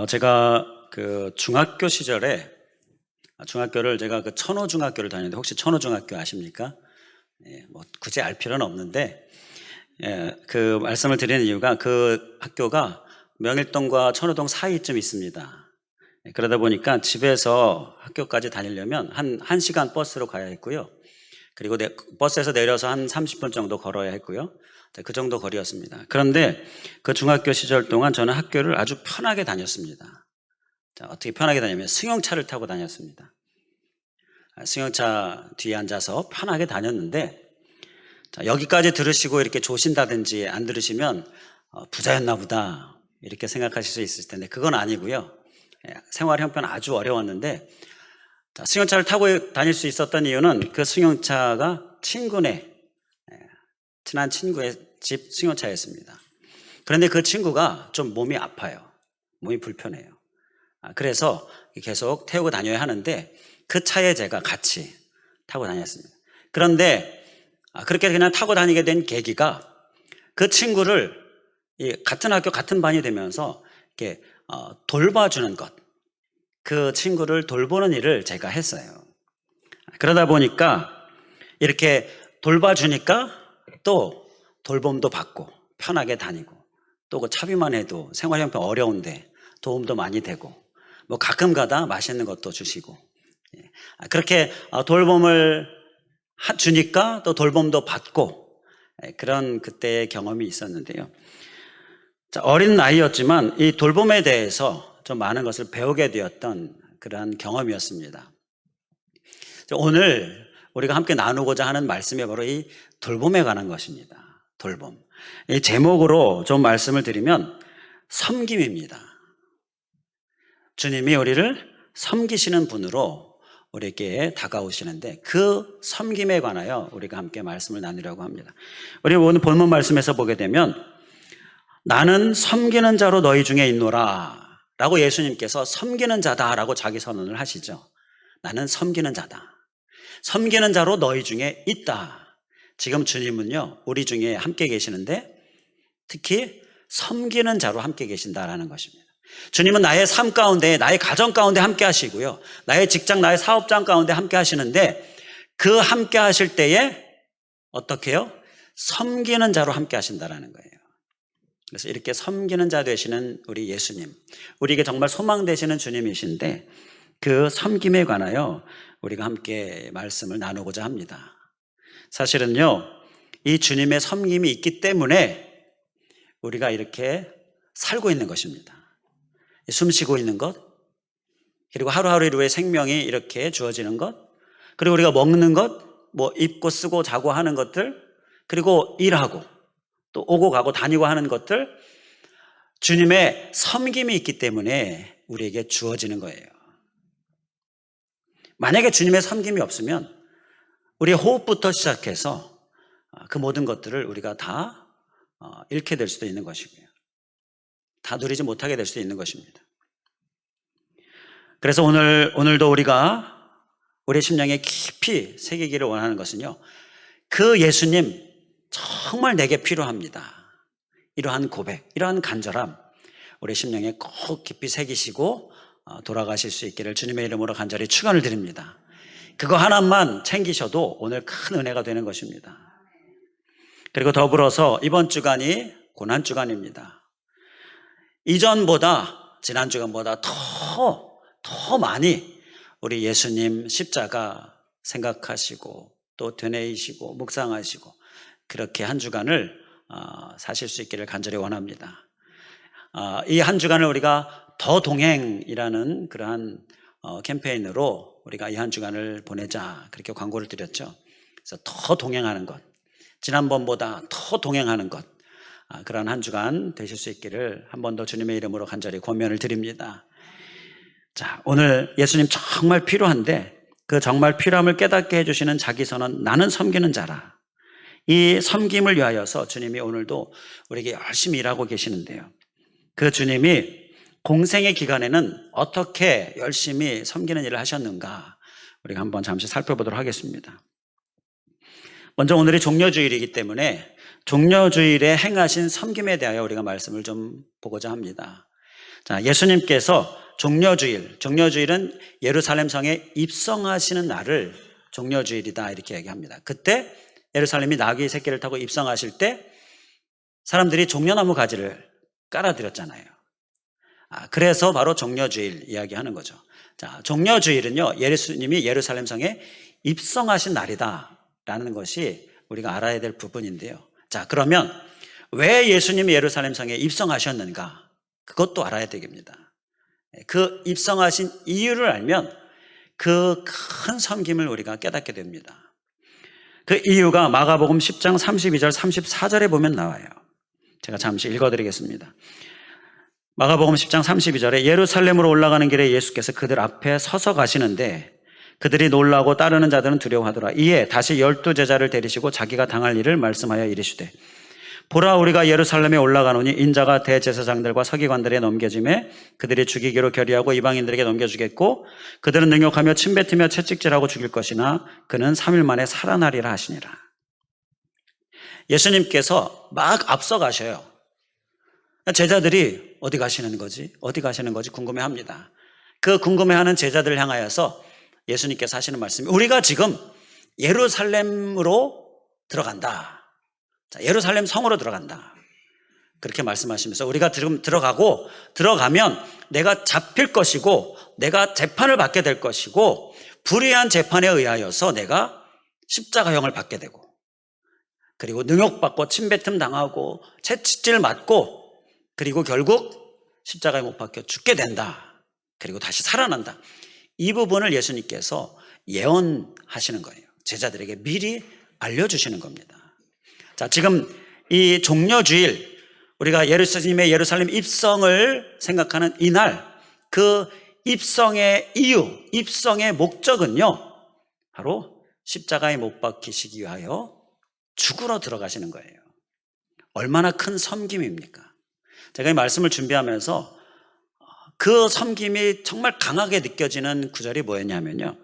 제가 그 중학교 시절에 중학교를 제가 그 천호중학교를 다녔는데 혹시 천호중학교 아십니까? 예, 뭐 굳이 알 필요는 없는데 그 말씀을 드리는 이유가 그 학교가 명일동과 천호동 사이쯤 있습니다. 그러다 보니까 집에서 학교까지 다니려면 한 1시간 버스로 가야 했고요. 그리고 버스에서 내려서 한 30분 정도 걸어야 했고요. 그 정도 거리였습니다. 그런데 그 중학교 시절 동안 저는 학교를 아주 편하게 다녔습니다. 자, 어떻게 편하게 다니면 승용차를 타고 다녔습니다. 승용차 뒤에 앉아서 편하게 다녔는데, 자, 여기까지 들으시고 이렇게 조신다든지 안 들으시면 부자였나 보다 이렇게 생각하실 수 있을 텐데 그건 아니고요. 생활 형편 아주 어려웠는데, 자, 승용차를 타고 다닐 수 있었던 이유는 그 승용차가 친한 친구의 집 승용차였습니다. 그런데 그 친구가 좀 몸이 아파요. 몸이 불편해요. 그래서 계속 태우고 다녀야 하는데 그 차에 제가 같이 타고 다녔습니다. 그런데 그렇게 그냥 타고 다니게 된 계기가 그 친구를 같은 학교 같은 반이 되면서 이렇게 돌봐주는 것, 그 친구를 돌보는 일을 제가 했어요. 그러다 보니까 이렇게 돌봐주니까 또 돌봄도 받고 편하게 다니고 또 그 차비만 해도 생활 형편 어려운데 도움도 많이 되고 뭐 가끔 가다 맛있는 것도 주시고 그렇게 돌봄을 주니까 또 돌봄도 받고 그런 그때의 경험이 있었는데요. 자, 어린 나이였지만 이 돌봄에 대해서 좀 많은 것을 배우게 되었던 그러한 경험이었습니다. 오늘 우리가 함께 나누고자 하는 말씀이 바로 이 돌봄에 관한 것입니다. 돌봄. 이 제목으로 좀 말씀을 드리면 섬김입니다. 주님이 우리를 섬기시는 분으로 우리에게 다가오시는데 그 섬김에 관하여 우리가 함께 말씀을 나누려고 합니다. 우리 오늘 본문 말씀에서 보게 되면 나는 섬기는 자로 너희 중에 있노라 라고 예수님께서 섬기는 자다라고 자기 선언을 하시죠. 나는 섬기는 자다. 섬기는 자로 너희 중에 있다. 지금 주님은요, 우리 중에 함께 계시는데 특히 섬기는 자로 함께 계신다라는 것입니다. 주님은 나의 삶 가운데, 나의 가정 가운데 함께 하시고요. 나의 직장, 나의 사업장 가운데 함께 하시는데 그 함께 하실 때에 어떻게 해요? 섬기는 자로 함께 하신다라는 거예요. 그래서 이렇게 섬기는 자 되시는 우리 예수님, 우리에게 정말 소망 되시는 주님이신데 그 섬김에 관하여 우리가 함께 말씀을 나누고자 합니다. 사실은요, 이 주님의 섬김이 있기 때문에 우리가 이렇게 살고 있는 것입니다. 숨 쉬고 있는 것, 그리고 하루하루의 생명이 이렇게 주어지는 것, 그리고 우리가 먹는 것, 뭐 입고 쓰고 자고 하는 것들, 그리고 일하고 또 오고 가고 다니고 하는 것들, 주님의 섬김이 있기 때문에 우리에게 주어지는 거예요. 만약에 주님의 섬김이 없으면 우리의 호흡부터 시작해서 그 모든 것들을 우리가 다 잃게 될 수도 있는 것이고요. 다 누리지 못하게 될 수도 있는 것입니다. 그래서 오늘도 우리가 우리 심령에 깊이 새기기를 원하는 것은요, 그 예수님 정말 내게 필요합니다. 이러한 고백, 이러한 간절함 우리 심령에 꼭 깊이 새기시고 돌아가실 수 있기를 주님의 이름으로 간절히 축원을 드립니다. 그거 하나만 챙기셔도 오늘 큰 은혜가 되는 것입니다. 그리고 더불어서 이번 주간이 고난주간입니다. 이전보다 지난주간보다 더 많이 우리 예수님 십자가 생각하시고 또 되뇌이시고 묵상하시고 그렇게 한 주간을 사실 수 있기를 간절히 원합니다. 이 한 주간을 우리가 더 동행이라는 그러한 캠페인으로 우리가 이 한 주간을 보내자 그렇게 광고를 드렸죠. 그래서 더 동행하는 것, 지난번보다 더 동행하는 것, 그런 한 주간 되실 수 있기를 한 번 더 주님의 이름으로 간절히 권면을 드립니다. 자, 오늘 예수님 정말 필요한데 그 정말 필요함을 깨닫게 해주시는 자기 선언, 나는 섬기는 자라. 이 섬김을 위하여서 주님이 오늘도 우리에게 열심히 일하고 계시는데요. 그 주님이 공생의 기간에는 어떻게 열심히 섬기는 일을 하셨는가 우리가 한번 잠시 살펴보도록 하겠습니다. 먼저 오늘이 종려주일이기 때문에 종려주일에 행하신 섬김에 대하여 우리가 말씀을 좀 보고자 합니다. 자, 예수님께서 종려주일은 예루살렘 성에 입성하시는 날을 종려주일이다 이렇게 얘기합니다. 그때 예루살렘이 나귀 새끼를 타고 입성하실 때 사람들이 종려나무 가지를 깔아드렸잖아요. 그래서 바로 종려주일 이야기하는 거죠. 자, 종려주일은요, 예수님이 예루살렘 성에 입성하신 날이다라는 것이 우리가 알아야 될 부분인데요. 자, 그러면 왜 예수님이 예루살렘 성에 입성하셨는가? 그것도 알아야 되겠습니다. 그 입성하신 이유를 알면 그 큰 섬김을 우리가 깨닫게 됩니다. 그 이유가 마가복음 10장 32절 34절에 보면 나와요. 제가 잠시 읽어드리겠습니다. 마가복음 10장 32절에 예루살렘으로 올라가는 길에 예수께서 그들 앞에 서서 가시는데 그들이 놀라고 따르는 자들은 두려워하더라. 이에 다시 12제자를 데리시고 자기가 당할 일을 말씀하여 이르시되 보라, 우리가 예루살렘에 올라가노니 인자가 대제사장들과 서기관들에 넘겨짐에 그들이 죽이기로 결의하고 이방인들에게 넘겨주겠고 그들은 능욕하며 침뱉으며 채찍질하고 죽일 것이나 그는 3일 만에 살아나리라 하시니라. 예수님께서 막 앞서 가셔요. 제자들이 어디 가시는 거지 궁금해합니다. 그 궁금해하는 제자들을 향하여서 예수님께서 하시는 말씀이 우리가 지금 예루살렘으로 들어간다. 자, 예루살렘 성으로 들어간다. 그렇게 말씀하시면서 우리가 지금 들어가면 내가 잡힐 것이고 내가 재판을 받게 될 것이고 불의한 재판에 의하여서 내가 십자가형을 받게 되고 그리고 능욕받고 침뱉음 당하고 채찍질 맞고 그리고 결국 십자가에 못 박혀 죽게 된다. 그리고 다시 살아난다. 이 부분을 예수님께서 예언하시는 거예요. 제자들에게 미리 알려주시는 겁니다. 자, 지금 이 종려주일, 우리가 예루살렘의 예루살렘 입성을 생각하는 이날, 그 입성의 이유, 입성의 목적은요, 바로 십자가에 못 박히시기 위하여 죽으러 들어가시는 거예요. 얼마나 큰 섬김입니까? 제가 이 말씀을 준비하면서 그 섬김이 정말 강하게 느껴지는 구절이 뭐였냐면요.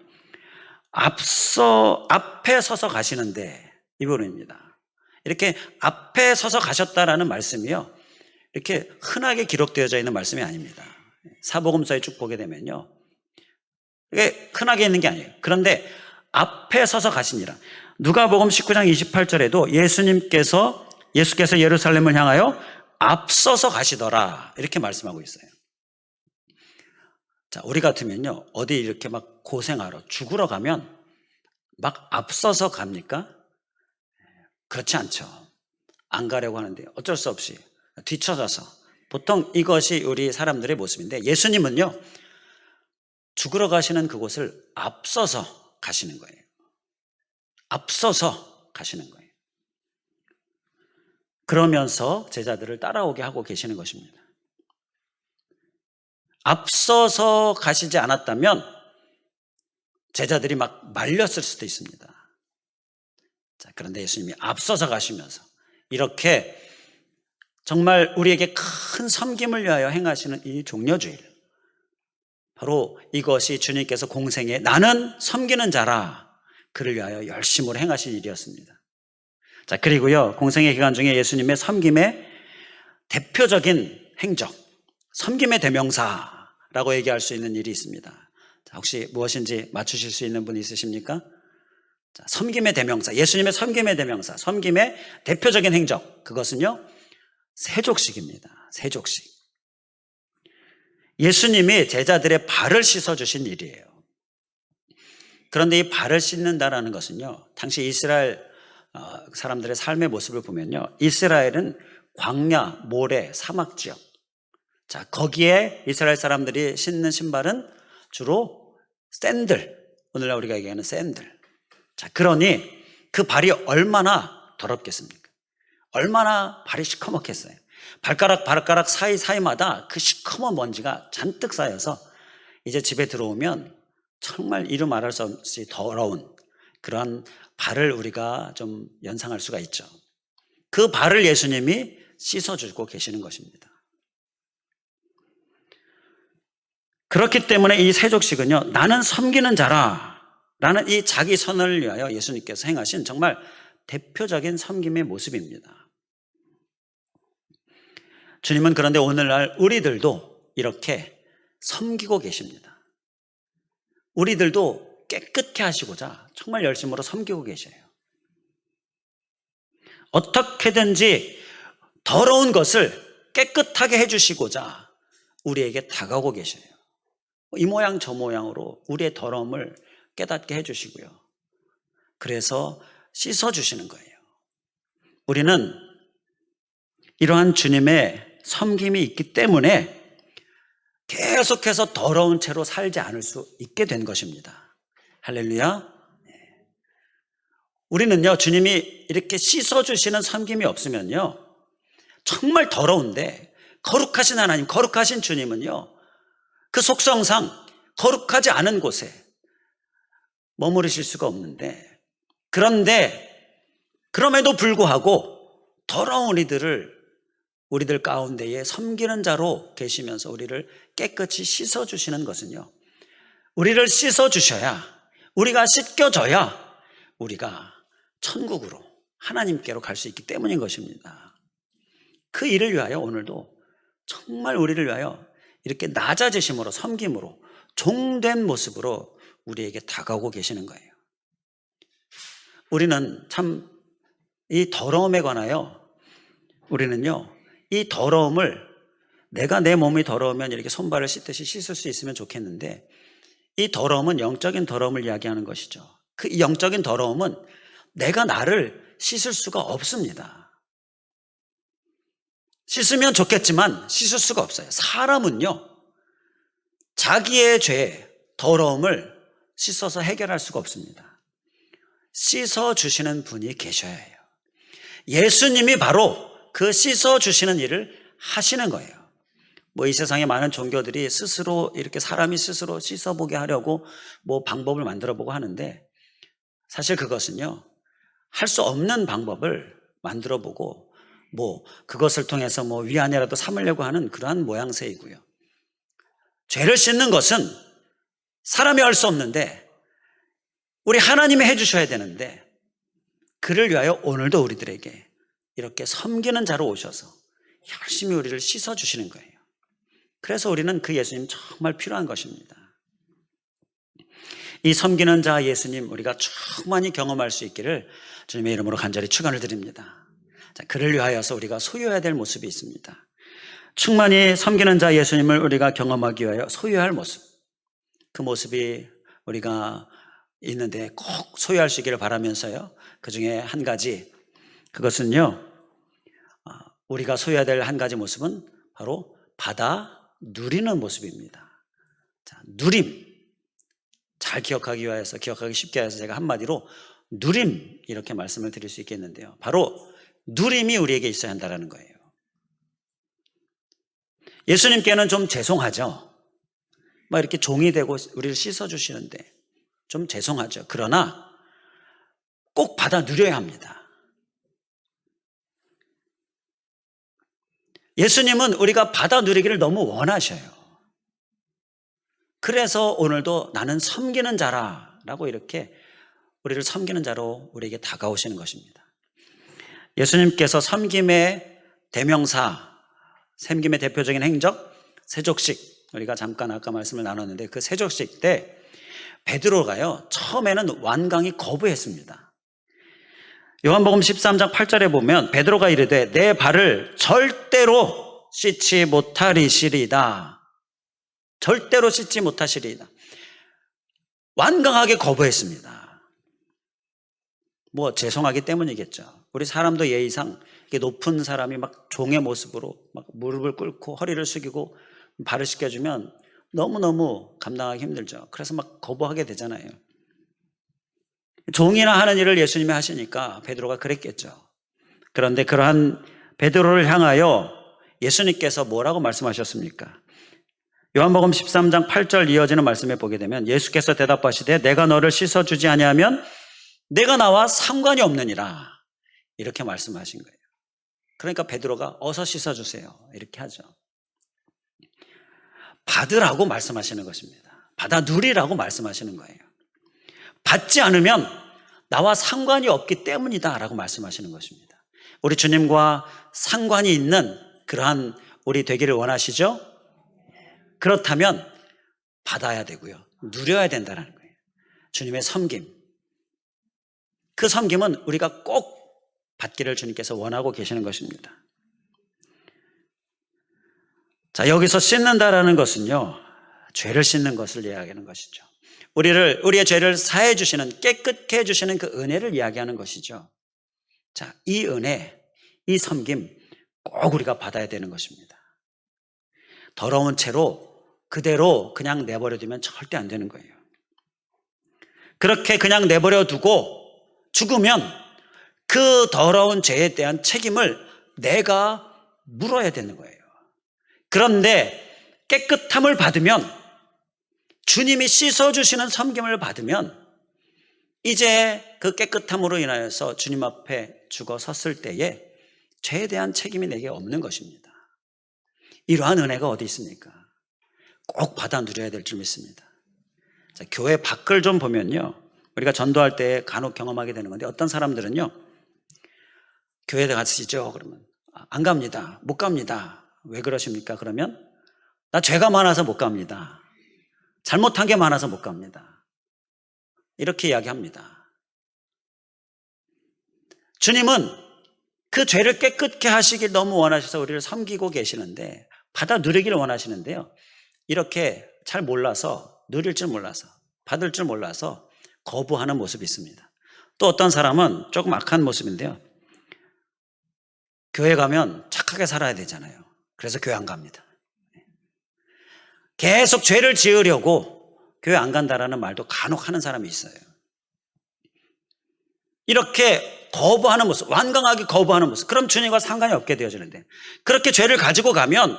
앞에 서서 가시는데, 이 부분입니다. 이렇게 앞에 서서 가셨다라는 말씀이요. 이렇게 흔하게 기록되어져 있는 말씀이 아닙니다. 사복음서에 쭉 보게 되면요. 이게 흔하게 있는 게 아니에요. 그런데 앞에 서서 가시니라. 누가복음 19장 28절에도 예수께서 예루살렘을 향하여 앞서서 가시더라. 이렇게 말씀하고 있어요. 자, 우리 같으면요. 어디 이렇게 막 고생하러 죽으러 가면 막 앞서서 갑니까? 그렇지 않죠. 안 가려고 하는데 어쩔 수 없이 뒤쳐져서 보통 이것이 우리 사람들의 모습인데 예수님은요. 죽으러 가시는 그곳을 앞서서 가시는 거예요. 앞서서 가시는 거예요. 그러면서 제자들을 따라오게 하고 계시는 것입니다. 앞서서 가시지 않았다면 제자들이 막 말렸을 수도 있습니다. 자, 그런데 예수님이 앞서서 가시면서 이렇게 정말 우리에게 큰 섬김을 위하여 행하시는 이 종려주일, 바로 이것이 주님께서 공생에 나는 섬기는 자라 그를 위하여 열심으로 행하신 일이었습니다. 자, 그리고요, 공생의 기간 중에 예수님의 섬김의 대표적인 행적, 섬김의 대명사라고 얘기할 수 있는 일이 있습니다. 자, 혹시 무엇인지 맞추실 수 있는 분 있으십니까? 자, 섬김의 대명사, 예수님의 섬김의 대명사, 섬김의 대표적인 행적, 그것은요, 세족식입니다. 세족식. 예수님이 제자들의 발을 씻어주신 일이에요. 그런데 이 발을 씻는다라는 것은요, 당시 이스라엘 사람들의 삶의 모습을 보면요, 이스라엘은 광야, 모래, 사막 지역. 자, 거기에 이스라엘 사람들이 신는 신발은 주로 샌들, 오늘날 우리가 얘기하는 샌들. 자, 그러니 그 발이 얼마나 더럽겠습니까? 얼마나 발이 시커멓겠어요. 발가락 사이사이마다 그 시커먼 먼지가 잔뜩 쌓여서 이제 집에 들어오면 정말 이루 말할 수 없이 더러운 그러한 발을 우리가 좀 연상할 수가 있죠. 그 발을 예수님이 씻어주고 계시는 것입니다. 그렇기 때문에 이 세족식은요, 나는 섬기는 자라 라는 이 자기 선언을 위하여 예수님께서 행하신 정말 대표적인 섬김의 모습입니다. 주님은 그런데 오늘날 우리들도 이렇게 섬기고 계십니다. 우리들도 깨끗게 하시고자 정말 열심으로 섬기고 계셔요. 어떻게든지 더러운 것을 깨끗하게 해주시고자 우리에게 다가오고 계셔요. 이 모양 저 모양으로 우리의 더러움을 깨닫게 해주시고요. 그래서 씻어주시는 거예요. 우리는 이러한 주님의 섬김이 있기 때문에 계속해서 더러운 채로 살지 않을 수 있게 된 것입니다. 할렐루야. 우리는요, 주님이 이렇게 씻어주시는 섬김이 없으면요, 정말 더러운데 거룩하신 하나님, 거룩하신 주님은요, 그 속성상 거룩하지 않은 곳에 머무르실 수가 없는데, 그럼에도 불구하고 더러운 우리들 가운데에 섬기는 자로 계시면서 우리를 깨끗이 씻어주시는 것은요, 우리를 씻어주셔야, 우리가 씻겨져야 우리가 천국으로, 하나님께로 갈 수 있기 때문인 것입니다. 그 일을 위하여 오늘도 정말 우리를 위하여 이렇게 낮아지심으로, 섬김으로, 종된 모습으로 우리에게 다가오고 계시는 거예요. 우리는 참 이 더러움에 관하여 우리는요, 이 더러움을, 내가 내 몸이 더러우면 이렇게 손발을 씻듯이 씻을 수 있으면 좋겠는데, 이 더러움은 영적인 더러움을 이야기하는 것이죠. 그 영적인 더러움은 내가 나를 씻을 수가 없습니다. 씻으면 좋겠지만 씻을 수가 없어요. 사람은요, 자기의 죄, 더러움을 씻어서 해결할 수가 없습니다. 씻어주시는 분이 계셔야 해요. 예수님이 바로 그 씻어주시는 일을 하시는 거예요. 이 세상에 많은 종교들이 스스로, 이렇게 사람이 스스로 씻어보게 하려고 방법을 만들어 보고 하는데, 사실 그것은요, 할 수 없는 방법을 만들어 보고, 그것을 통해서 위안이라도 삼으려고 하는 그러한 모양새이고요. 죄를 씻는 것은 사람이 할 수 없는데, 우리 하나님이 해주셔야 되는데, 그를 위하여 오늘도 우리들에게 이렇게 섬기는 자로 오셔서 열심히 우리를 씻어주시는 거예요. 그래서 우리는 그 예수님 정말 필요한 것입니다. 이 섬기는 자 예수님, 우리가 충만히 경험할 수 있기를 주님의 이름으로 간절히 축원을 드립니다. 그를 위하여서 우리가 소유해야 될 모습이 있습니다. 충만히 섬기는 자 예수님을 우리가 경험하기 위하여 소유해야 할 모습, 그 모습이 우리가 있는데 꼭 소유할 수 있기를 바라면서요, 그 중에 한 가지, 그것은요, 우리가 소유해야 될 한 가지 모습은 바로 받아 누리는 모습입니다. 누림, 잘 기억하기 위해서, 기억하기 쉽게 해서 제가 한마디로 누림, 이렇게 말씀을 드릴 수 있겠는데요, 바로 누림이 우리에게 있어야 한다는 거예요. 예수님께는 좀 죄송하죠. 이렇게 종이 되고 우리를 씻어주시는데 좀 죄송하죠. 그러나 꼭 받아 누려야 합니다. 예수님은 우리가 받아 누리기를 너무 원하셔요. 그래서 오늘도 나는 섬기는 자라라고 이렇게 우리를 섬기는 자로 우리에게 다가오시는 것입니다. 예수님께서 섬김의 대명사, 섬김의 대표적인 행적, 세족식, 우리가 잠깐 아까 말씀을 나눴는데, 그 세족식 때 베드로가요, 처음에는 완강히 거부했습니다. 요한복음 13장 8절에 보면 베드로가 이르되 내 발을 절대로 씻지 못하리시리다. 절대로 씻지 못하시리이다. 완강하게 거부했습니다. 죄송하기 때문이겠죠. 우리 사람도 예의상 높은 사람이 종의 모습으로 무릎을 꿇고 허리를 숙이고 발을 씻겨주면 너무너무 감당하기 힘들죠. 그래서 거부하게 되잖아요. 종이나 하는 일을 예수님이 하시니까 베드로가 그랬겠죠. 그런데 그러한 베드로를 향하여 예수님께서 뭐라고 말씀하셨습니까? 요한복음 13장 8절 이어지는 말씀에 보게 되면 예수께서 대답하시되 내가 너를 씻어주지 아니하면 내가 나와 상관이 없느니라, 이렇게 말씀하신 거예요. 그러니까 베드로가 어서 씻어주세요, 이렇게 하죠. 받으라고 말씀하시는 것입니다. 받아 누리라고 말씀하시는 거예요. 받지 않으면 나와 상관이 없기 때문이다 라고 말씀하시는 것입니다. 우리 주님과 상관이 있는 그러한 우리 되기를 원하시죠? 그렇다면 받아야 되고요. 누려야 된다는 거예요. 주님의 섬김. 그 섬김은 우리가 꼭 받기를 주님께서 원하고 계시는 것입니다. 자, 여기서 씻는다라는 것은요, 죄를 씻는 것을 이야기하는 것이죠. 우리의 죄를 사해 주시는, 깨끗게 해 주시는 그 은혜를 이야기하는 것이죠. 자, 이 은혜, 이 섬김 꼭 우리가 받아야 되는 것입니다. 더러운 채로 그대로 그냥 내버려 두면 절대 안 되는 거예요. 그렇게 그냥 내버려 두고 죽으면 그 더러운 죄에 대한 책임을 내가 물어야 되는 거예요. 그런데 깨끗함을 받으면, 주님이 씻어주시는 섬김을 받으면 이제 그 깨끗함으로 인하여서 주님 앞에 죽어 섰을 때에 죄에 대한 책임이 내게 없는 것입니다. 이러한 은혜가 어디 있습니까? 꼭 받아 누려야 될 줄 믿습니다. 자, 교회 밖을 좀 보면요, 우리가 전도할 때 간혹 경험하게 되는 건데, 어떤 사람들은요, 교회에 가시죠 그러면 안 갑니다. 못 갑니다. 왜 그러십니까? 그러면 나 죄가 많아서 못 갑니다. 잘못한 게 많아서 못 갑니다. 이렇게 이야기합니다. 주님은 그 죄를 깨끗게 하시길 너무 원하셔서 우리를 섬기고 계시는데, 받아 누리기를 원하시는데요, 이렇게 잘 몰라서, 누릴 줄 몰라서, 받을 줄 몰라서 거부하는 모습이 있습니다. 또 어떤 사람은 조금 악한 모습인데요, 교회 가면 착하게 살아야 되잖아요. 그래서 교회 안 갑니다. 계속 죄를 지으려고 교회 안 간다라는 말도 간혹 하는 사람이 있어요. 이렇게 거부하는 모습, 완강하게 거부하는 모습, 그럼 주님과 상관이 없게 되어지는데, 그렇게 죄를 가지고 가면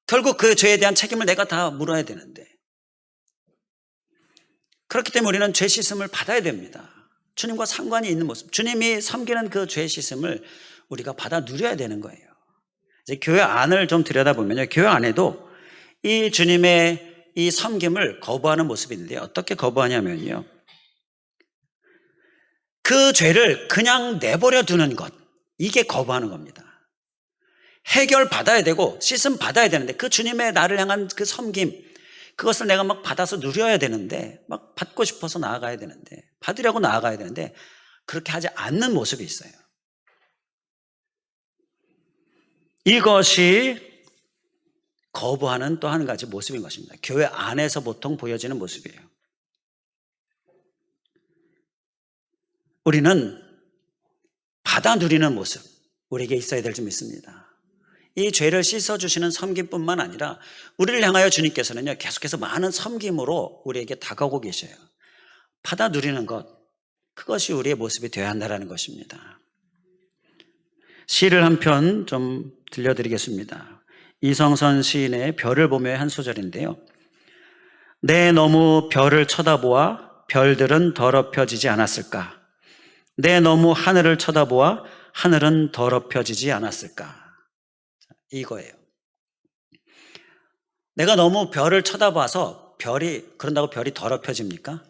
결국 그 죄에 대한 책임을 내가 다 물어야 되는데, 그렇기 때문에 우리는 죄 씻음을 받아야 됩니다. 주님과 상관이 있는 모습, 주님이 섬기는 그 죄 씻음을 우리가 받아 누려야 되는 거예요. 이제 교회 안을 좀 들여다보면요, 교회 안에도 이 주님의 이 섬김을 거부하는 모습이 있는데, 어떻게 거부하냐면요, 그 죄를 그냥 내버려 두는 것, 이게 거부하는 겁니다. 해결 받아야 되고 씻음 받아야 되는데, 그 주님의 나를 향한 그 섬김, 그것을 내가 막 받아서 누려야 되는데, 막 받고 싶어서 나아가야 되는데, 받으려고 나아가야 되는데, 그렇게 하지 않는 모습이 있어요. 이것이 거부하는 또 한 가지 모습인 것입니다. 교회 안에서 보통 보여지는 모습이에요. 우리는 받아 누리는 모습, 우리에게 있어야 될 줄 믿습니다. 이 죄를 씻어주시는 섬김뿐만 아니라 우리를 향하여 주님께서는요, 계속해서 많은 섬김으로 우리에게 다가오고 계셔요. 받아 누리는 것, 그것이 우리의 모습이 되어야 한다는 것입니다. 시를 한 편 좀 들려드리겠습니다. 이성선 시인의 별을 보며의 한 소절인데요, 내 너무 별을 쳐다보아 별들은 더럽혀지지 않았을까? 내 너무 하늘을 쳐다보아 하늘은 더럽혀지지 않았을까? 이거예요. 내가 너무 별을 쳐다봐서 그런다고 별이 더럽혀집니까?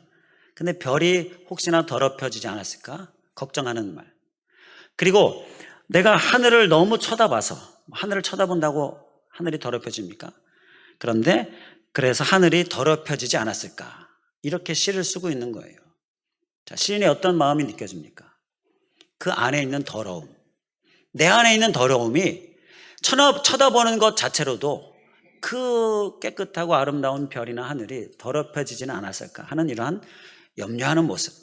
근데 별이 혹시나 더럽혀지지 않았을까? 걱정하는 말. 그리고 내가 하늘을 너무 쳐다봐서, 하늘을 쳐다본다고 하늘이 더럽혀집니까? 그런데 그래서 하늘이 더럽혀지지 않았을까? 이렇게 시를 쓰고 있는 거예요. 자, 시인의 어떤 마음이 느껴집니까? 그 안에 있는 더러움, 내 안에 있는 더러움이 쳐다보는 것 자체로도 그 깨끗하고 아름다운 별이나 하늘이 더럽혀지지는 않았을까 하는 이러한 염려하는 모습,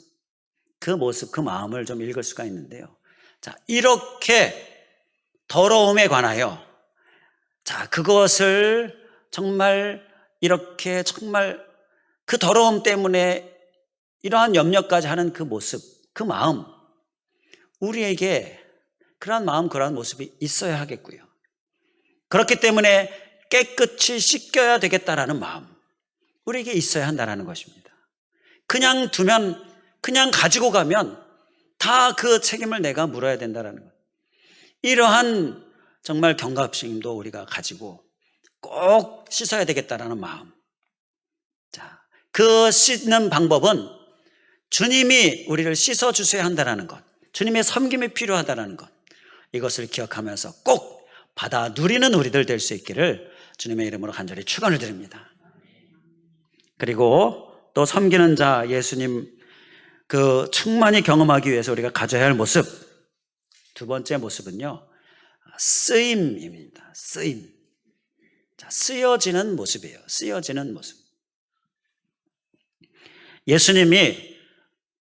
그 마음을 좀 읽을 수가 있는데요. 자, 이렇게 더러움에 관하여, 자, 그것을 정말 이렇게 정말 그 더러움 때문에 이러한 염려까지 하는 그 모습, 그 마음, 우리에게 그러한 마음, 그러한 모습이 있어야 하겠고요. 그렇기 때문에 깨끗이 씻겨야 되겠다라는 마음, 우리에게 있어야 한다는 것입니다. 그냥 두면, 그냥 가지고 가면 다 그 책임을 내가 물어야 된다는 것. 이러한 정말 경각심도 우리가 가지고 꼭 씻어야 되겠다라는 마음. 자, 그 씻는 방법은 주님이 우리를 씻어 주셔야 한다는 것, 주님의 섬김이 필요하다는 것, 이것을 기억하면서 꼭 받아 누리는 우리들 될 수 있기를 주님의 이름으로 간절히 축원을 드립니다. 그리고 또 섬기는 자, 예수님 그 충만히 경험하기 위해서 우리가 가져야 할 모습, 두 번째 모습은요, 쓰임입니다. 쓰임. 자, 쓰여지는 모습이에요. 쓰여지는 모습. 예수님이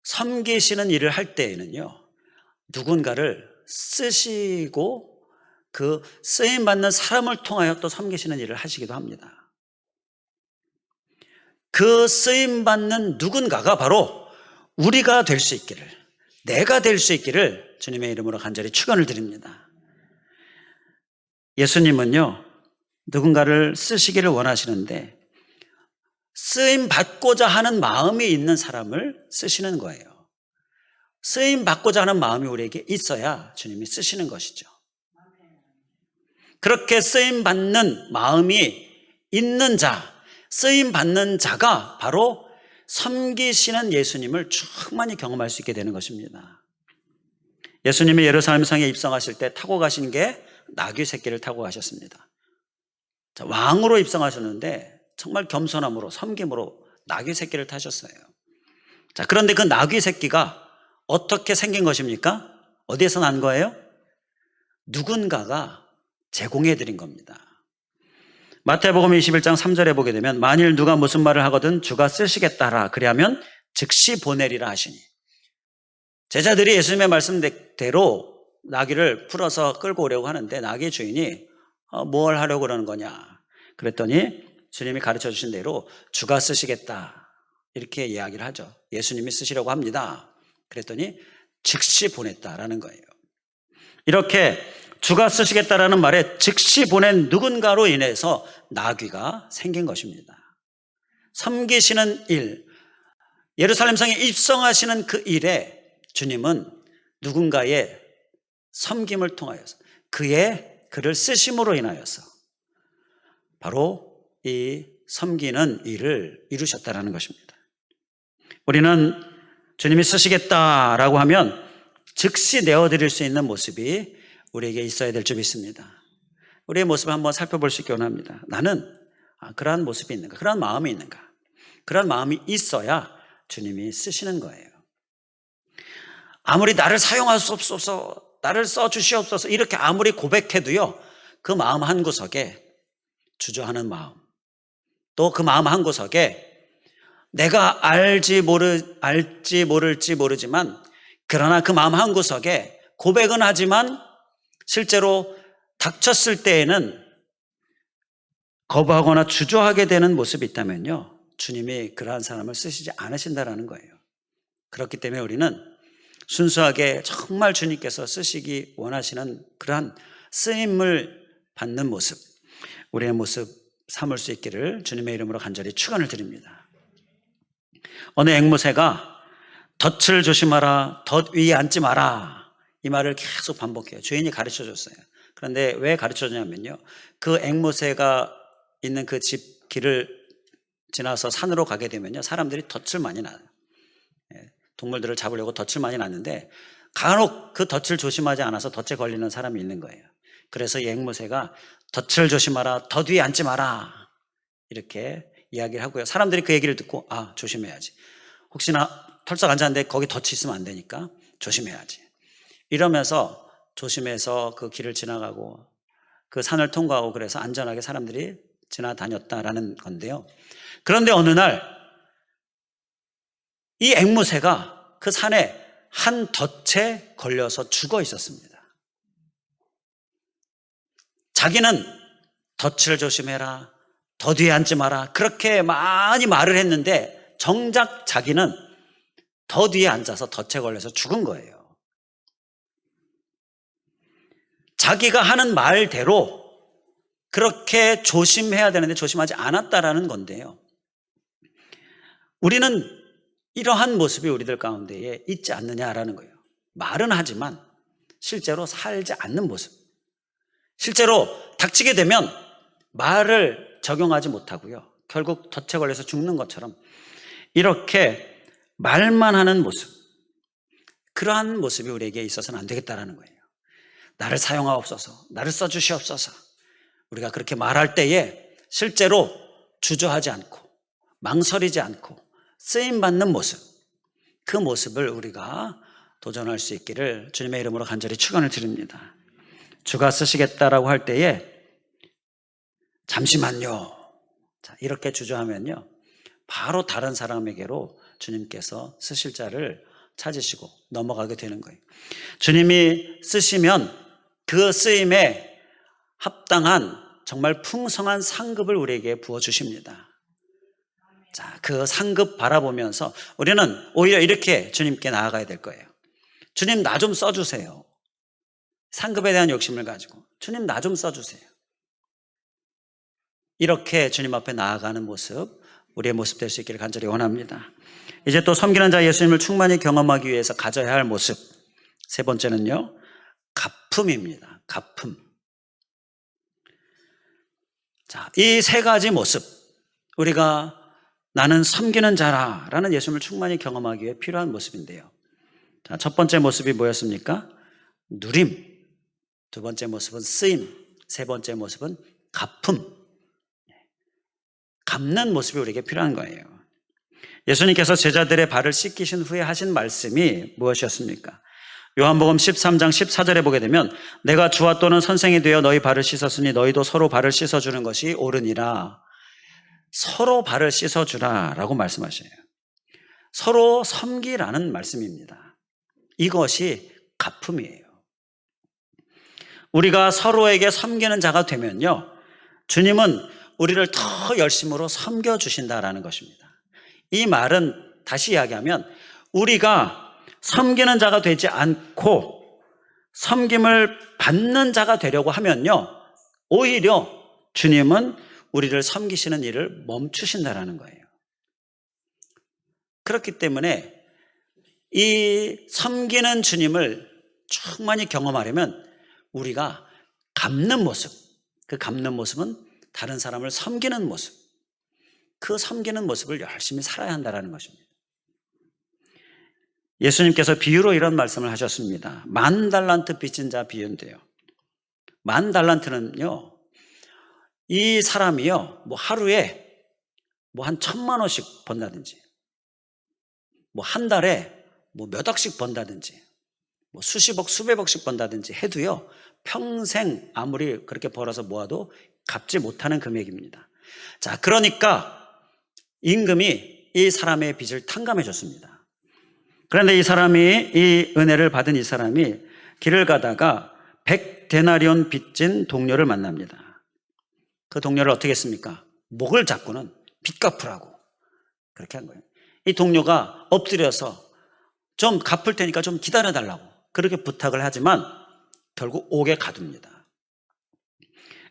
섬기시는 일을 할 때에는요, 누군가를 쓰시고 그 쓰임받는 사람을 통하여 또 섬기시는 일을 하시기도 합니다. 그 쓰임받는 누군가가 바로 우리가 될 수 있기를, 내가 될 수 있기를 주님의 이름으로 간절히 축원을 드립니다. 예수님은요, 누군가를 쓰시기를 원하시는데 쓰임 받고자 하는 마음이 있는 사람을 쓰시는 거예요. 쓰임 받고자 하는 마음이 우리에게 있어야 주님이 쓰시는 것이죠. 그렇게 쓰임 받는 마음이 있는 자, 쓰임 받는 자가 바로 섬기시는 예수님을 충만히 경험할 수 있게 되는 것입니다. 예수님이 예루살렘 성에 입성하실 때 타고 가신 게 나귀 새끼를 타고 가셨습니다. 자, 왕으로 입성하셨는데 정말 겸손함으로 섬김으로 나귀 새끼를 타셨어요. 자, 그런데 그 나귀 새끼가 어떻게 생긴 것입니까? 어디에서 난 거예요? 누군가가 제공해 드린 겁니다. 마태복음 21장 3절에 보게 되면 만일 누가 무슨 말을 하거든 주가 쓰시겠다라 그리하면 즉시 보내리라 하시니, 제자들이 예수님의 말씀대로 나귀를 풀어서 끌고 오려고 하는데 나귀 주인이 뭘 하려고 그러는 거냐 그랬더니 주님이 가르쳐 주신 대로 주가 쓰시겠다 이렇게 이야기를 하죠. 예수님이 쓰시려고 합니다. 그랬더니 즉시 보냈다라는 거예요. 이렇게 주가 쓰시겠다라는 말에 즉시 보낸 누군가로 인해서 나귀가 생긴 것입니다. 섬기시는 일, 예루살렘 성에 입성하시는 그 일에 주님은 누군가의 섬김을 통하여서 그를 쓰심으로 인하여서 바로 이 섬기는 일을 이루셨다라는 것입니다. 우리는 주님이 쓰시겠다라고 하면 즉시 내어드릴 수 있는 모습이 우리에게 있어야 될 줄 믿습니다. 우리의 모습을 한번 살펴볼 수 있게 원합니다. 나는 그러한 모습이 있는가? 그러한 마음이 있는가? 그러한 마음이 있어야 주님이 쓰시는 거예요. 아무리 나를 사용할 수 없어서, 나를 써주시옵소서 이렇게 아무리 고백해도요, 그 마음 한구석에 주저하는 마음, 또 그 마음 한구석에 내가 알지 모를지 모르지만 그러나 그 마음 한구석에 고백은 하지만 실제로 닥쳤을 때에는 거부하거나 주저하게 되는 모습이 있다면요, 주님이 그러한 사람을 쓰시지 않으신다라는 거예요. 그렇기 때문에 우리는 순수하게 정말 주님께서 쓰시기 원하시는 그러한 쓰임을 받는 모습, 우리의 모습 삼을 수 있기를 주님의 이름으로 간절히 축원을 드립니다. 어느 앵무새가 덫을 조심하라, 덫 위에 앉지 마라 이 말을 계속 반복해요. 주인이 가르쳐 줬어요. 그런데 왜 가르쳐 주냐면요, 그 앵무새가 있는 그 집 길을 지나서 산으로 가게 되면요, 사람들이 덫을 많이 놔요. 동물들을 잡으려고 덫을 많이 놨는데 간혹 그 덫을 조심하지 않아서 덫에 걸리는 사람이 있는 거예요. 그래서 이 앵무새가 덫을 조심하라, 덫 위에 앉지 마라 이렇게 이야기를 하고요. 사람들이 그 얘기를 듣고 조심해야지, 혹시나 털썩 앉았는데 거기 덫이 있으면 안 되니까 조심해야지 이러면서 조심해서 그 길을 지나가고 그 산을 통과하고 그래서 안전하게 사람들이 지나다녔다라는 건데요. 그런데 어느 날 이 앵무새가 그 산에 한 덫에 걸려서 죽어 있었습니다. 자기는 덫을 조심해라, 덫 위에 앉지 마라 그렇게 많이 말을 했는데 정작 자기는 덫 위에 앉아서 덫에 걸려서 죽은 거예요. 자기가 하는 말대로 그렇게 조심해야 되는데 조심하지 않았다라는 건데요. 우리는 이러한 모습이 우리들 가운데에 있지 않느냐라는 거예요. 말은 하지만 실제로 살지 않는 모습. 실제로 닥치게 되면 말을 적용하지 못하고요, 결국 덫에 걸려서 죽는 것처럼 이렇게 말만 하는 모습, 그러한 모습이 우리에게 있어서는 안 되겠다라는 거예요. 나를 사용하옵소서, 나를 써주시옵소서. 우리가 그렇게 말할 때에 실제로 주저하지 않고 망설이지 않고 쓰임받는 모습, 그 모습을 우리가 도전할 수 있기를 주님의 이름으로 간절히 축원을 드립니다. 주가 쓰시겠다라고 할 때에 잠시만요, 자, 이렇게 주저하면요, 바로 다른 사람에게로 주님께서 쓰실 자를 찾으시고 넘어가게 되는 거예요. 주님이 쓰시면 그 쓰임에 합당한 정말 풍성한 상급을 우리에게 부어주십니다. 자, 그 상급 바라보면서 우리는 오히려 이렇게 주님께 나아가야 될 거예요. 주님, 나 좀 써주세요. 상급에 대한 욕심을 가지고 주님, 나 좀 써주세요. 이렇게 주님 앞에 나아가는 모습, 우리의 모습 될 수 있기를 간절히 원합니다. 이제 또 섬기는 자 예수님을 충만히 경험하기 위해서 가져야 할 모습, 세 번째는요, 가품입니다. 가품. 자, 이 세 가지 모습, 우리가 나는 섬기는 자라라는 예수님을 충만히 경험하기 위해 필요한 모습인데요. 자, 첫 번째 모습이 뭐였습니까? 누림. 두 번째 모습은 쓰임. 세 번째 모습은 가품. 갚는 모습이 우리에게 필요한 거예요. 예수님께서 제자들의 발을 씻기신 후에 하신 말씀이 무엇이었습니까? 요한복음 13장 14절에 보게 되면 내가 주와 또는 선생이 되어 너희 발을 씻었으니 너희도 서로 발을 씻어주는 것이 옳으니라. 서로 발을 씻어주라 라고 말씀하셔요. 서로 섬기라는 말씀입니다. 이것이 가품이에요. 우리가 서로에게 섬기는 자가 되면요, 주님은 우리를 더 열심으로 섬겨주신다라는 것입니다. 이 말은 다시 이야기하면 우리가 섬기는 자가 되지 않고 섬김을 받는 자가 되려고 하면요, 오히려 주님은 우리를 섬기시는 일을 멈추신다라는 거예요. 그렇기 때문에 이 섬기는 주님을 충만히 경험하려면 우리가 갚는 모습, 그 갚는 모습은 다른 사람을 섬기는 모습, 그 섬기는 모습을 열심히 살아야 한다는 것입니다. 예수님께서 비유로 이런 말씀을 하셨습니다. 10,000달란트 빚진 자 비유인데요, 10,000달란트는요, 이 사람이요, 뭐 하루에 뭐 한 1,000만 원씩 번다든지, 뭐 한 달에 뭐 몇 억씩 번다든지, 뭐 수십억, 수백억씩 번다든지 해도요, 평생 아무리 그렇게 벌어서 모아도 갚지 못하는 금액입니다. 자, 그러니까 임금이 이 사람의 빚을 탕감해 줬습니다. 그런데 이 사람이, 이 은혜를 받은 이 사람이 길을 가다가 100데나리온 빚진 동료를 만납니다. 그 동료를 어떻게 했습니까? 목을 잡고는 빚 갚으라고 그렇게 한 거예요. 이 동료가 엎드려서 좀 갚을 테니까 좀 기다려달라고 그렇게 부탁을 하지만 결국 옥에 가둡니다.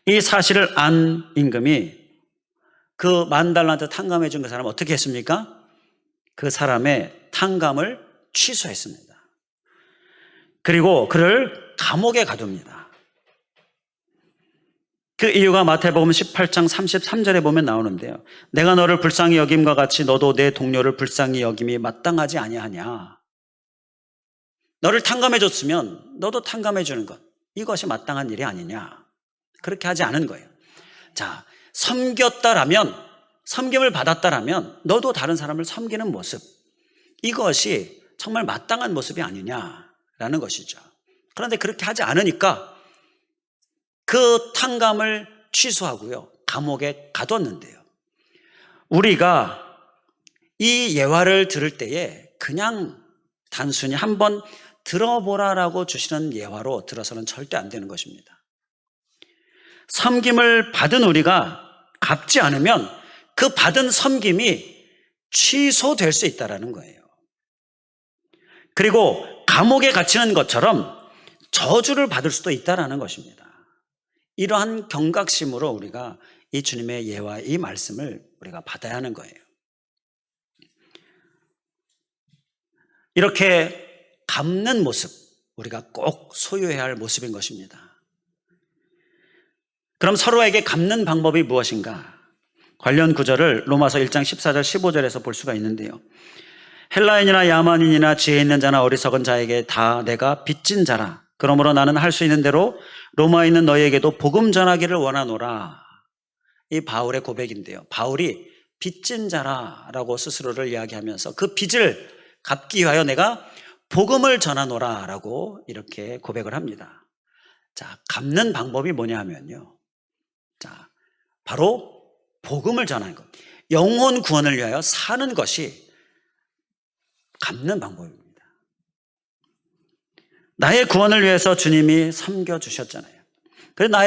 이 사실을 안 임금이 그 10,000달란트 탕감해 준 그 사람 어떻게 했습니까? 그 사람의 탕감을 취소했습니다. 그리고 그를 감옥에 가둡니다. 그 이유가 마태복음 18장 33절에 보면 나오는데요, 내가 너를 불쌍히 여김과 같이 너도 내 동료를 불쌍히 여김이 마땅하지 아니하냐. 너를 탕감해 줬으면 너도 탕감해 주는 것, 이것이 마땅한 일이 아니냐. 그렇게 하지 않은 거예요. 자, 섬겼다라면, 섬김을 받았다라면 너도 다른 사람을 섬기는 모습, 이것이 정말 마땅한 모습이 아니냐라는 것이죠. 그런데 그렇게 하지 않으니까 그 탕감을 취소하고요, 감옥에 가뒀는데요, 우리가 이 예화를 들을 때에 그냥 단순히 한번 들어보라라고 주시는 예화로 들어서는 절대 안 되는 것입니다. 섬김을 받은 우리가 갚지 않으면 그 받은 섬김이 취소될 수 있다는 거예요. 그리고 감옥에 갇히는 것처럼 저주를 받을 수도 있다는 것입니다. 이러한 경각심으로 우리가 이 주님의 예와 이 말씀을 우리가 받아야 하는 거예요. 이렇게 갚는 모습, 우리가 꼭 소유해야 할 모습인 것입니다. 그럼 서로에게 갚는 방법이 무엇인가? 관련 구절을 로마서 1장 14절 15절에서 볼 수가 있는데요, 헬라인이나 야만인이나 지혜 있는 자나 어리석은 자에게 다 내가 빚진 자라. 그러므로 나는 할 수 있는 대로 로마에 있는 너희에게도 복음 전하기를 원하노라. 이 바울의 고백인데요, 바울이 빚진 자라라고 스스로를 이야기하면서 그 빚을 갚기 위하여 내가 복음을 전하노라라고 이렇게 고백을 합니다. 자, 갚는 방법이 뭐냐 하면요. 자, 바로 복음을 전하는 것. 영혼 구원을 위하여 사는 것이 갚는 방법입니다. 나의 구원을 위해서 주님이 섬겨주셨잖아요. 그래서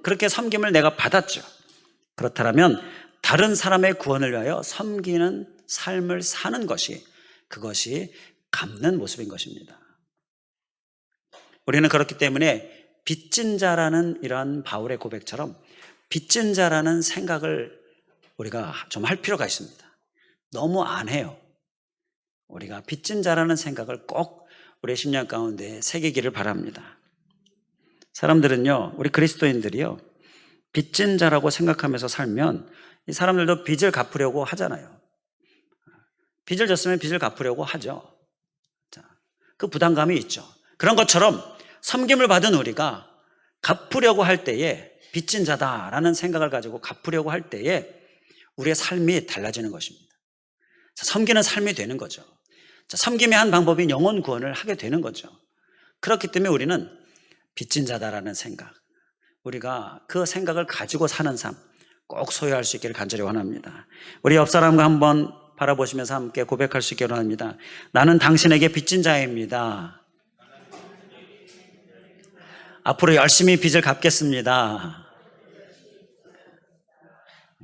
그렇게 섬김을 내가 받았죠. 그렇다면 다른 사람의 구원을 위하여 섬기는 삶을 사는 것이, 그것이 갚는 모습인 것입니다. 우리는 그렇기 때문에 빚진 자라는 이러한 바울의 고백처럼 빚진 자라는 생각을 우리가 좀 할 필요가 있습니다. 너무 안 해요. 우리가 빚진 자라는 생각을 꼭 우리의 심령 가운데 새기기를 바랍니다. 사람들은요, 우리 그리스도인들이요, 빚진 자라고 생각하면서 살면 이 사람들도 빚을 갚으려고 하잖아요. 빚을 졌으면 빚을 갚으려고 하죠. 자, 그 부담감이 있죠. 그런 것처럼 섬김을 받은 우리가 갚으려고 할 때에 빚진 자다라는 생각을 가지고 갚으려고 할 때에 우리의 삶이 달라지는 것입니다. 자, 섬기는 삶이 되는 거죠. 자, 섬김의 한 방법인 영혼 구원을 하게 되는 거죠. 그렇기 때문에 우리는 빚진 자다라는 생각, 우리가 그 생각을 가지고 사는 삶 꼭 소유할 수 있기를 간절히 원합니다. 우리 옆 사람과 한번 바라보시면서 함께 고백할 수 있기를 원합니다. 나는 당신에게 빚진 자입니다. 앞으로 열심히 빚을 갚겠습니다.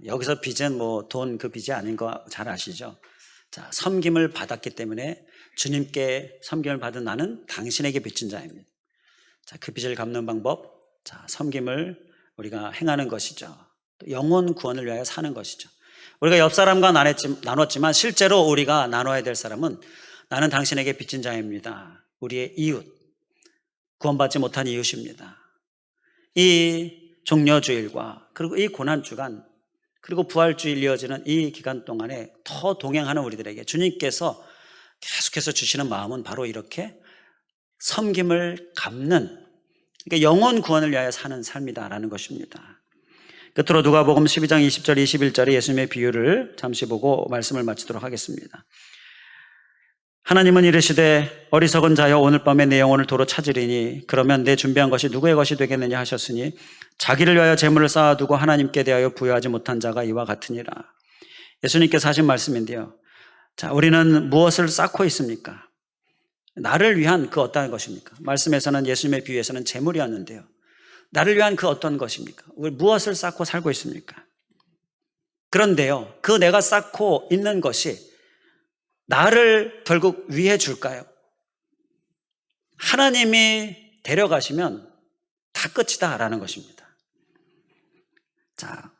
여기서 빚은 뭐 돈 그 빚이 아닌 거 잘 아시죠? 자, 섬김을 받았기 때문에 주님께 섬김을 받은 나는 당신에게 빚진 자입니다. 자, 그 빚을 갚는 방법, 자, 섬김을 우리가 행하는 것이죠. 또 영혼 구원을 위하여 사는 것이죠. 우리가 옆 사람과 나눴지만 실제로 우리가 나눠야 될 사람은 나는 당신에게 빚진 자입니다. 우리의 이웃, 구원받지 못한 이웃입니다. 이 종려주일과 그리고 이 고난주간 그리고 부활주일 이어지는 이 기간 동안에 더 동행하는 우리들에게 주님께서 계속해서 주시는 마음은 바로 이렇게 섬김을 갚는, 그러니까 영혼 구원을 위하여 사는 삶이다라는 것입니다. 끝으로 누가복음 12장 20절 21절의 예수님의 비유를 잠시 보고 말씀을 마치도록 하겠습니다. 하나님은 이르시되 어리석은 자여 오늘 밤에 내 영혼을 도로 찾으리니 그러면 내 준비한 것이 누구의 것이 되겠느냐 하셨으니 자기를 위하여 재물을 쌓아두고 하나님께 대하여 부여하지 못한 자가 이와 같으니라. 예수님께서 하신 말씀인데요. 자, 우리는 무엇을 쌓고 있습니까? 나를 위한 그 어떤 것입니까? 말씀에서는 예수님의 비유에서는 재물이었는데요. 나를 위한 그 어떤 것입니까? 우리 무엇을 쌓고 살고 있습니까? 그런데요, 그 내가 쌓고 있는 것이 나를 결국 위해 줄까요? 하나님이 데려가시면 다 끝이다라는 것입니다. 자,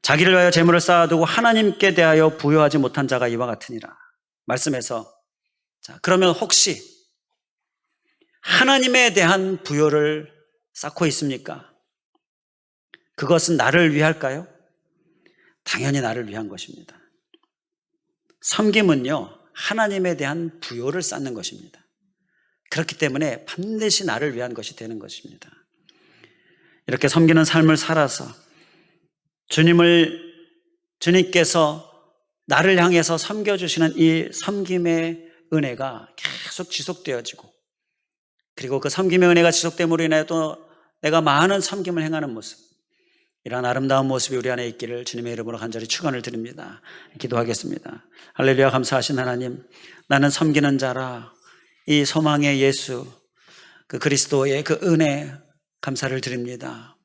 자기를 위하여 재물을 쌓아두고 하나님께 대하여 부여하지 못한 자가 이와 같으니라. 말씀에서, 자, 그러면 혹시 하나님에 대한 부여를 쌓고 있습니까? 그것은 나를 위할까요? 당연히 나를 위한 것입니다. 섬김은요, 하나님에 대한 부여를 쌓는 것입니다. 그렇기 때문에 반드시 나를 위한 것이 되는 것입니다. 이렇게 섬기는 삶을 살아서 주님께서 나를 향해서 섬겨주시는 이 섬김의 은혜가 계속 지속되어지고, 그리고 그 섬김의 은혜가 지속됨으로 인해 또 내가 많은 섬김을 행하는 모습, 이러한 아름다운 모습이 우리 안에 있기를 주님의 이름으로 간절히 축원을 드립니다. 기도하겠습니다. 할렐루야. 감사하신 하나님, 나는 섬기는 자라. 이 소망의 예수, 그 그리스도의 그 은혜 감사를 드립니다.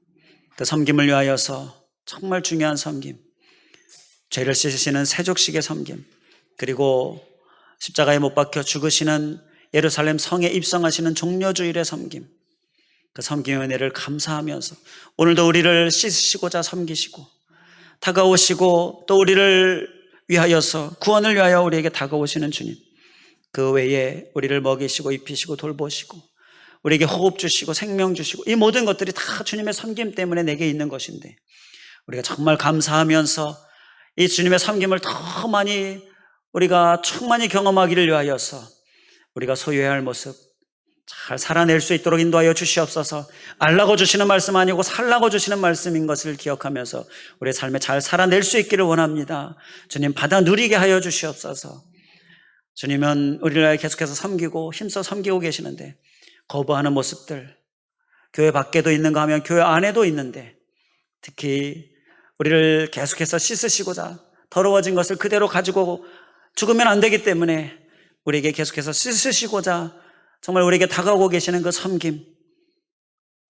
그 섬김을 위하여서 정말 중요한 섬김, 죄를 씻으시는 세족식의 섬김, 그리고 십자가에 못 박혀 죽으시는 예루살렘 성에 입성하시는 종려주일의 섬김, 그 섬김의 은혜를 감사하면서 오늘도 우리를 씻으시고자 섬기시고 다가오시고 또 우리를 위하여서 구원을 위하여 우리에게 다가오시는 주님, 그 외에 우리를 먹이시고 입히시고 돌보시고 우리에게 호흡 주시고 생명 주시고 이 모든 것들이 다 주님의 섬김 때문에 내게 있는 것인데, 우리가 정말 감사하면서 이 주님의 섬김을 더 많이 우리가 충만히 경험하기를 위하여서 우리가 소유해야 할 모습, 잘 살아낼 수 있도록 인도하여 주시옵소서. 알라고 주시는 말씀 아니고 살라고 주시는 말씀인 것을 기억하면서 우리의 삶에 잘 살아낼 수 있기를 원합니다. 주님, 받아 누리게 하여 주시옵소서. 주님은 우리를 계속해서 섬기고 힘써 섬기고 계시는데 거부하는 모습들, 교회 밖에도 있는가 하면 교회 안에도 있는데, 특히 우리를 계속해서 씻으시고자 더러워진 것을 그대로 가지고 죽으면 안 되기 때문에 우리에게 계속해서 씻으시고자 정말 우리에게 다가오고 계시는 그 섬김,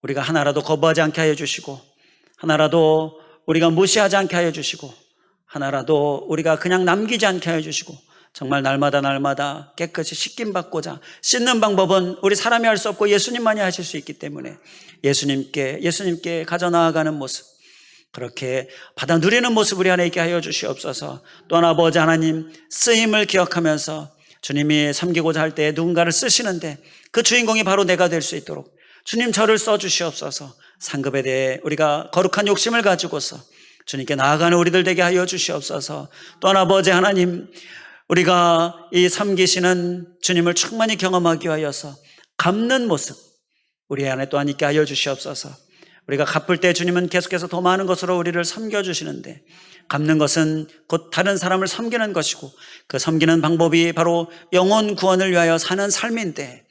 우리가 하나라도 거부하지 않게 하여 주시고, 하나라도 우리가 무시하지 않게 하여 주시고, 하나라도 우리가 그냥 남기지 않게 하여 주시고, 정말 날마다 깨끗이 씻김받고자, 씻는 방법은 우리 사람이 할 수 없고 예수님만이 하실 수 있기 때문에 예수님께 가져나아가는 모습, 그렇게 받아 누리는 모습 우리 안에 있게 하여 주시옵소서. 또한 아버지 하나님, 쓰임을 기억하면서 주님이 섬기고자 할 때 누군가를 쓰시는데 그 주인공이 바로 내가 될 수 있도록 주님 저를 써주시옵소서. 상급에 대해 우리가 거룩한 욕심을 가지고서 주님께 나아가는 우리들 되게 하여 주시옵소서. 또한 아버지 하나님, 우리가 이 섬기시는 주님을 충만히 경험하기 위하여서 갚는 모습 우리 안에 또한 있게 하여 주시옵소서. 우리가 갚을 때 주님은 계속해서 더 많은 것으로 우리를 섬겨주시는데, 갚는 것은 곧 다른 사람을 섬기는 것이고, 그 섬기는 방법이 바로 영혼 구원을 위하여 사는 삶인데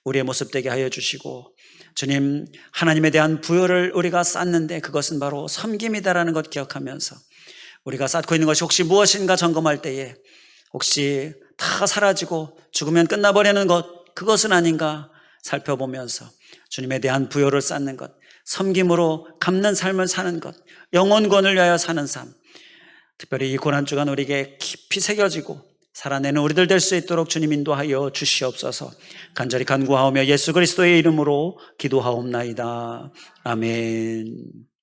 우리의 모습 되게 하여 주시고, 주님, 하나님에 대한 부여를 우리가 쌓는데 그것은 바로 섬김이다라는 것 기억하면서 우리가 쌓고 있는 것이 혹시 무엇인가 점검할 때에 혹시 다 사라지고 죽으면 끝나버리는 것, 그것은 아닌가 살펴보면서 주님에 대한 부여를 쌓는 것, 섬김으로 갚는 삶을 사는 것, 영혼권을 위하여 사는 삶, 특별히 이 고난주간 우리에게 깊이 새겨지고 살아내는 우리들 될 수 있도록 주님 인도하여 주시옵소서. 간절히 간구하오며 예수 그리스도의 이름으로 기도하옵나이다. 아멘.